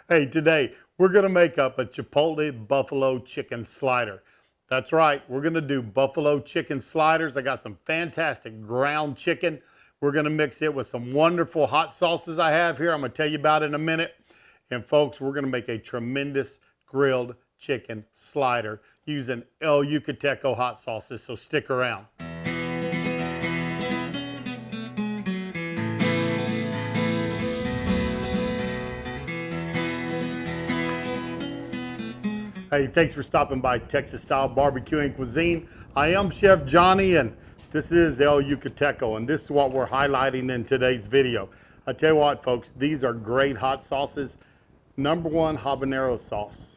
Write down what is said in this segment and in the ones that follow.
Hey, today we're going to make up a Chipotle buffalo chicken slider. That's right, we're going to do buffalo chicken sliders. I got some fantastic ground chicken. We're going to mix it with some wonderful hot sauces I have here. I'm going to tell you about it in a minute. And folks, we're going to make a tremendous grilled chicken slider using El Yucateco hot sauces, so stick around. Hey, thanks for stopping by Texas Style Barbecue and Cuisine. I am Chef Johnny, and this is El Yucateco, and this is what we're highlighting in today's video. I tell you what, folks, these are great hot sauces. #1 habanero sauce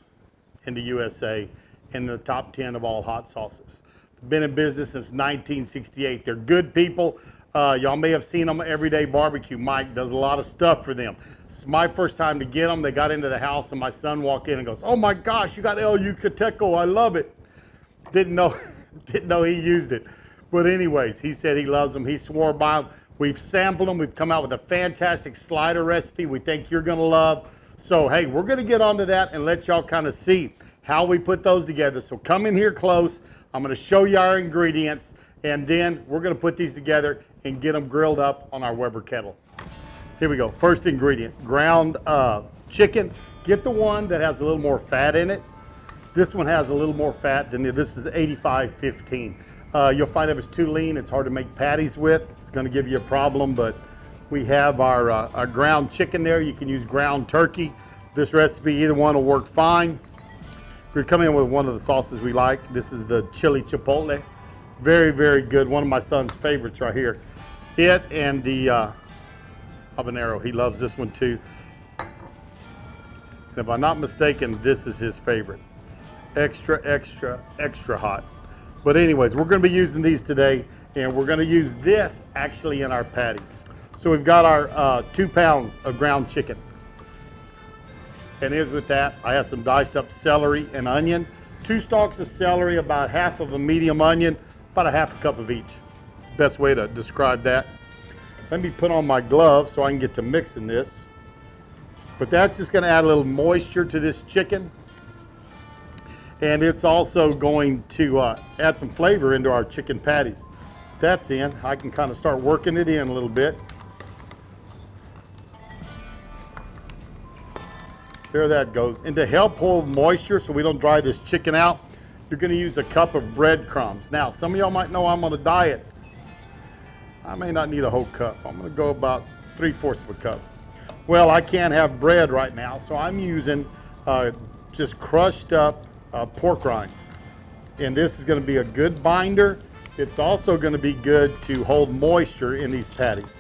in the USA, in the top 10 of all hot sauces. Been in business since 1968. They're good people. Y'all may have seen them at Everyday Barbecue. Mike does a lot of stuff for them. It's my first time to get them. They got into the house and my son walked in and goes, "Oh my gosh, you got El Yucateco, I love it." Didn't know he used it. But anyways, he said he loves them. He swore by them. We've sampled them. We've come out with a fantastic slider recipe we think you're gonna love. So hey, we're gonna get onto that and let y'all kind of see how we put those together. So come in here close. I'm gonna show you our ingredients, and then we're gonna put these together and get them grilled up on our Weber kettle. Here we go. First ingredient, ground chicken. Get the one that has a little more fat in it. This one has a little more fat than this is 85-15. You'll find if it's too lean, it's hard to make patties with. It's going to give you a problem, but we have our ground chicken there. You can use ground turkey. This recipe, either one will work fine. We're coming in with one of the sauces we like. This is the chili chipotle. Very, very good. One of my son's favorites right here. It and the habanero. He loves this one too. And if I'm not mistaken, this is his favorite. Extra, extra, extra hot. But anyways, we're going to be using these today, and we're going to use this actually in our patties. So we've got our 2 pounds of ground chicken. And with that, I have some diced up celery and onion. 2 stalks of celery, about half of a medium onion, about a half a cup of each. Best way to describe that. Let me put on my gloves so I can get to mixing this. But that's just going to add a little moisture to this chicken. And it's also going to add some flavor into our chicken patties. That's in. I can kind of start working it in a little bit. There that goes. And to help hold moisture so we don't dry this chicken out, you're going to use a cup of breadcrumbs. Now, some of y'all might know I'm on a diet. I may not need a whole cup. I'm going to go about 3/4 of a cup. Well, I can't have bread right now, so I'm using just crushed up pork rinds. And this is going to be a good binder. It's also going to be good to hold moisture in these patties.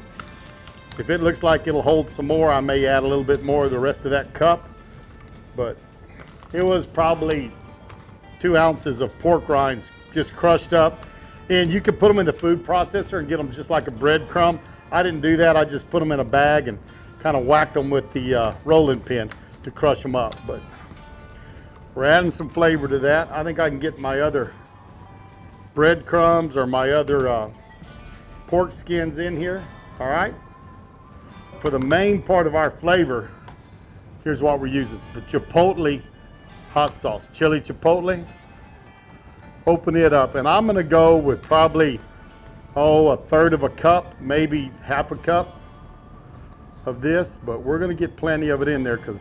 If it looks like it'll hold some more, I may add a little bit more of the rest of that cup. But it was probably 2 ounces of pork rinds just crushed up. And you can put them in the food processor and get them just like a breadcrumb. I didn't do that. I just put them in a bag and kind of whacked them with the rolling pin to crush them up. But we're adding some flavor to that. I think I can get my other breadcrumbs or my other pork skins in here. All right. For the main part of our flavor, here's what we're using. The Chipotle hot sauce, chili Chipotle. Open it up, and I'm going to go with probably, 1/3 of a cup, maybe half a cup of this, but we're going to get plenty of it in there because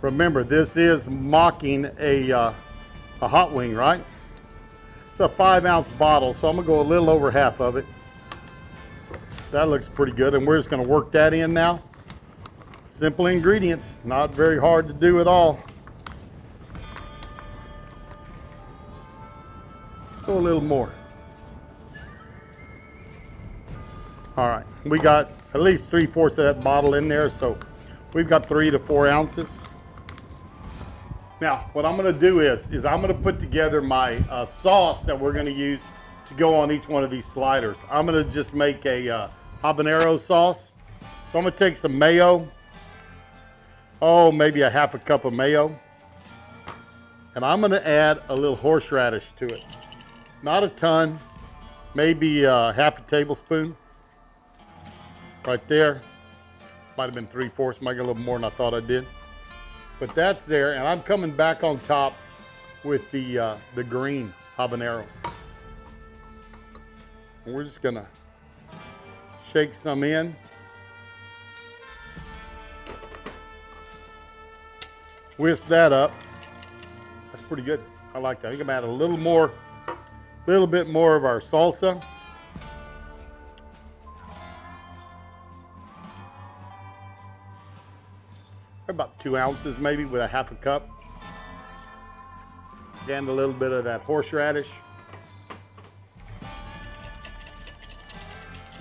remember, this is mocking a hot wing, right? It's a 5-ounce bottle, so I'm going to go a little over half of it. That looks pretty good, and we're just going to work that in now. Simple ingredients, not very hard to do at all. Let's go a little more. All right, we got at least 3/4 of that bottle in there, so we've got 3 to 4 ounces. Now, what I'm going to do is I'm going to put together my sauce that we're going to use to go on each one of these sliders. I'm going to just make a habanero sauce. So I'm going to take some mayo. Maybe a half a cup of mayo. And I'm going to add a little horseradish to it. Not a ton, maybe half a tablespoon. Right there. Might have been 3/4, might get a little more than I thought I did. But that's there, and I'm coming back on top with the green habanero. And we're just gonna shake some in. Whisk that up. That's pretty good. I like that. I think I'm gonna add a little bit more of our salsa. About 2 ounces maybe, with a half a cup. And a little bit of that horseradish.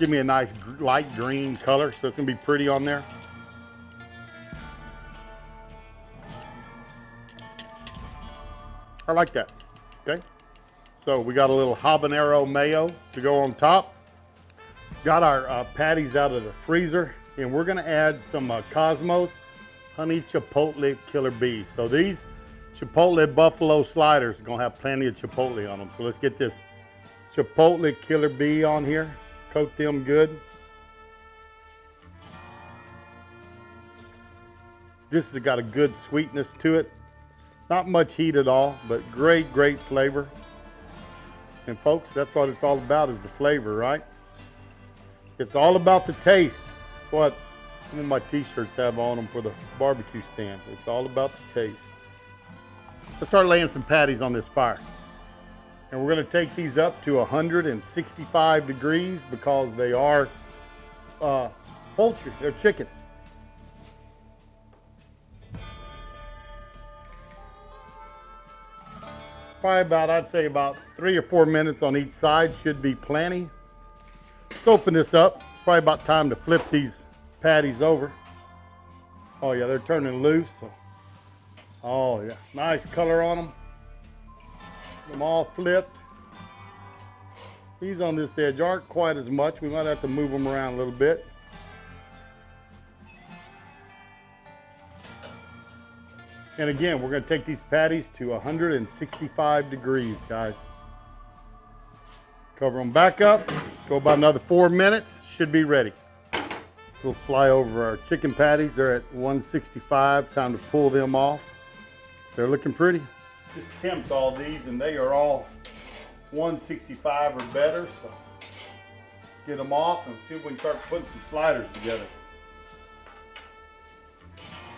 Give me a nice light green color, so it's gonna be pretty on there. I like that. Okay, so we got a little habanero mayo to go on top. Got our patties out of the freezer, and we're gonna add some Cosmos honey chipotle killer bees. So these chipotle buffalo sliders are gonna have plenty of chipotle on them. So let's get this chipotle killer bee on here. Coat them good. This has got a good sweetness to it. Not much heat at all, but great, great flavor. And folks, that's what it's all about, is the flavor, right? It's all about the taste. That's what some of my t-shirts have on them for the barbecue stand. It's all about the taste. Let's start laying some patties on this fire. And we're gonna take these up to 165 degrees because they are poultry, they're chicken. Probably about, I'd say about 3 or 4 minutes on each side should be plenty. Let's open this up. Probably about time to flip these patties over. Oh yeah, they're turning loose. So. Oh yeah, nice color on them. Them all flipped. These on this edge aren't quite as much. We might have to move them around a little bit. And again, we're going to take these patties to 165 degrees, guys. Cover them back up. Go about another 4 minutes. Should be ready. We'll fly over our chicken patties. They're at 165. Time to pull them off. They're looking pretty. Just tempt all these, and they are all 165 or better. So get them off and see if we can start putting some sliders together.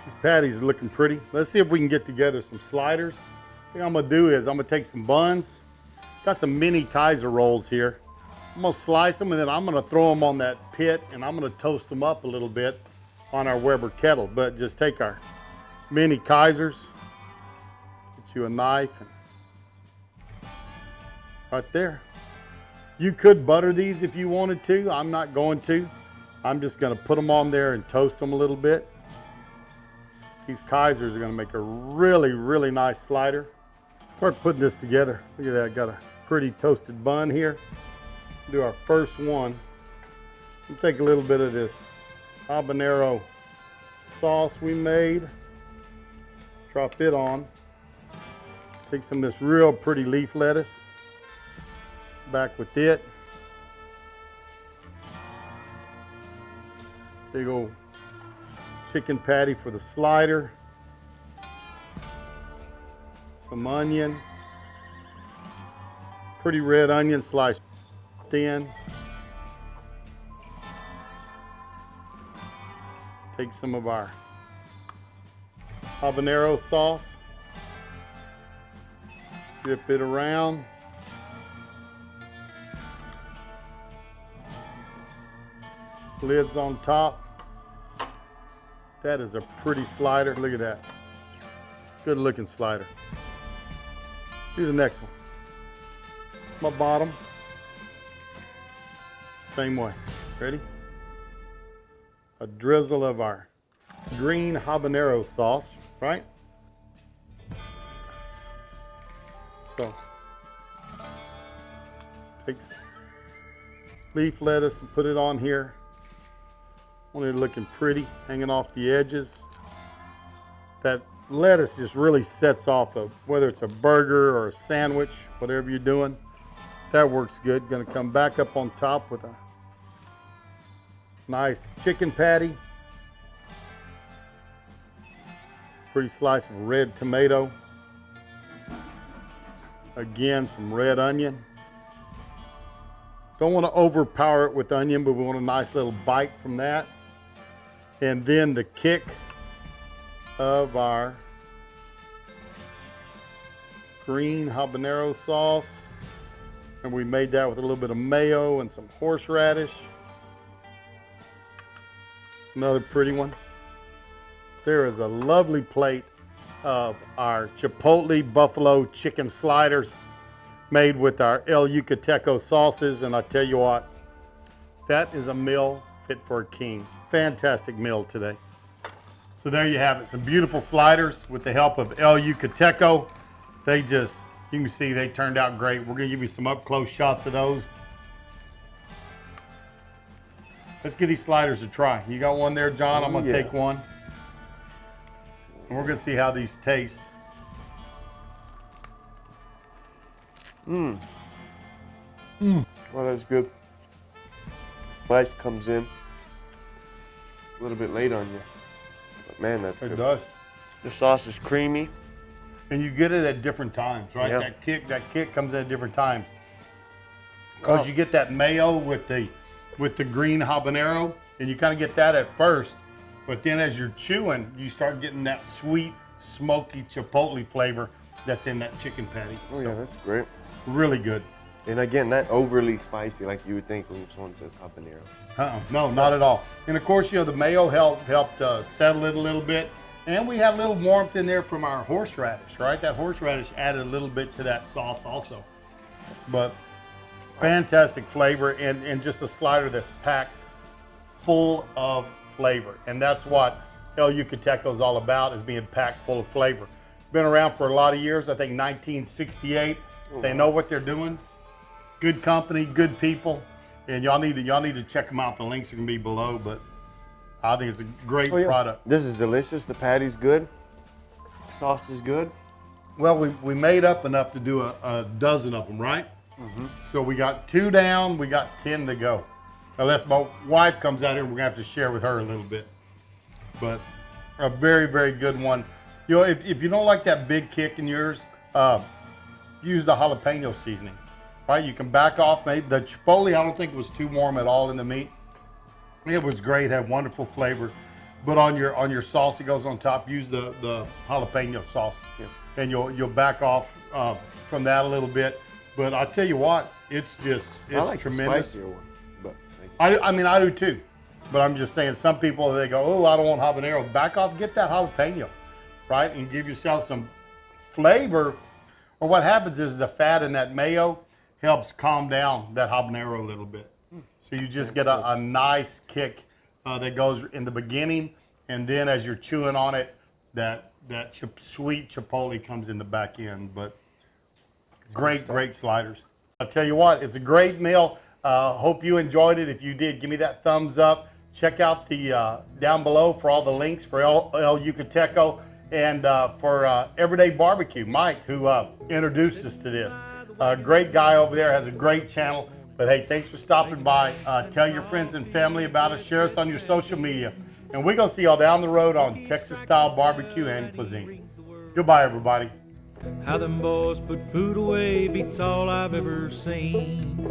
These patties are looking pretty. Let's see if we can get together some sliders. What I'm gonna do is I'm gonna take some buns. Got some mini Kaiser rolls here. I'm gonna slice them, and then I'm gonna throw them on that pit, and I'm gonna toast them up a little bit on our Weber kettle. But just take our mini Kaisers, get you a knife, and right there. You could butter these if you wanted to. I'm not going to. I'm just gonna put them on there and toast them a little bit. These Kaisers are gonna make a really, really nice slider. Start putting this together. Look at that, got a pretty toasted bun here. Do our first one. We'll take a little bit of this habanero sauce we made. Drop it on. Take some of this real pretty leaf lettuce. Back with it. Big old chicken patty for the slider. Some onion. Pretty red onion sliced thin. Take some of our habanero sauce. Dip it around. Lids on top. That is a pretty slider. Look at that. Good looking slider. Do the next one. My bottom. Same way. Ready? A drizzle of our green habanero sauce, right? So, take some leaf lettuce and put it on here. Want it looking pretty, hanging off the edges. That lettuce just really sets off whether it's a burger or a sandwich, whatever you're doing. That works good. Gonna come back up on top with a nice chicken patty. Pretty slice of red tomato. Again, some red onion. Don't want to overpower it with onion, but we want a nice little bite from that. And then the kick of our green habanero sauce. And we made that with a little bit of mayo and some horseradish. Another pretty one. There is a lovely plate of our Chipotle buffalo chicken sliders made with our El Yucateco sauces. And I tell you what, that is a meal fit for a king. Fantastic meal today. So there you have it, some beautiful sliders with the help of El Yucateco. They just, you can see they turned out great. We're gonna give you some up close shots of those. Let's give these sliders a try. You got one there, John? I'm gonna take one. And we're gonna see how these taste. Well, that's good. Spice comes in a little bit late on you. But man, that's good. It does. The sauce is creamy. And you get it at different times, right? Yeah. That kick comes in at different times. Because you get that mayo with the green habanero, and you kind of get that at first, but then as you're chewing, you start getting that sweet, smoky chipotle flavor that's in that chicken patty. Oh yeah, that's great. Really good. And again, not overly spicy like you would think when someone says habanero. No, not at all. And of course, you know, the mayo helped settle it a little bit. And we had a little warmth in there from our horseradish, right? That horseradish added a little bit to that sauce also. But fantastic flavor and just a slider that's packed full of flavor. And that's what El Yucateco is all about, is being packed full of flavor. Been around for a lot of years, I think 1968. They know what they're doing. Good company, good people. And y'all need to check them out. The links are gonna be below, but I think it's a great product. This is delicious. The patty's good. The sauce is good. Well, we made up enough to do a dozen of them, right? So we got 2 down, we got 10 to go. Unless my wife comes out here, we're gonna have to share with her a little bit. But a very, very good one. You know, if you don't like that big kick in yours, use the jalapeno seasoning, right? You can back off. Maybe the chipotle, I don't think it was too warm at all in the meat. It was great, had wonderful flavor. But on your sauce that goes on top, use the jalapeno sauce. Yeah. And you'll back off from that a little bit. But I tell you what, it's like tremendous. The spicier one, but I mean, I do too. But I'm just saying, some people, they go, oh, I don't want habanero. Back off, get that jalapeno, right? And give yourself some flavor. Or what happens is the fat in that mayo helps calm down that habanero a little bit. So you just get a nice kick that goes in the beginning, and then as you're chewing on it, that sweet chipotle comes in the back end. But great sliders. I'll tell you what, it's a great meal. Hope you enjoyed it. If you did, give me that thumbs up. Check out the down below for all the links for El Yucateco and for Everyday Barbecue, Mike, who introduced us to this. Great guy over there, has a great channel. But hey, thanks for stopping by. Tell your friends and family about us. Share us on your social media. And we're going to see y'all down the road on Texas-style barbecue and cuisine. Goodbye, everybody. How them boys put food away beats all I've ever seen.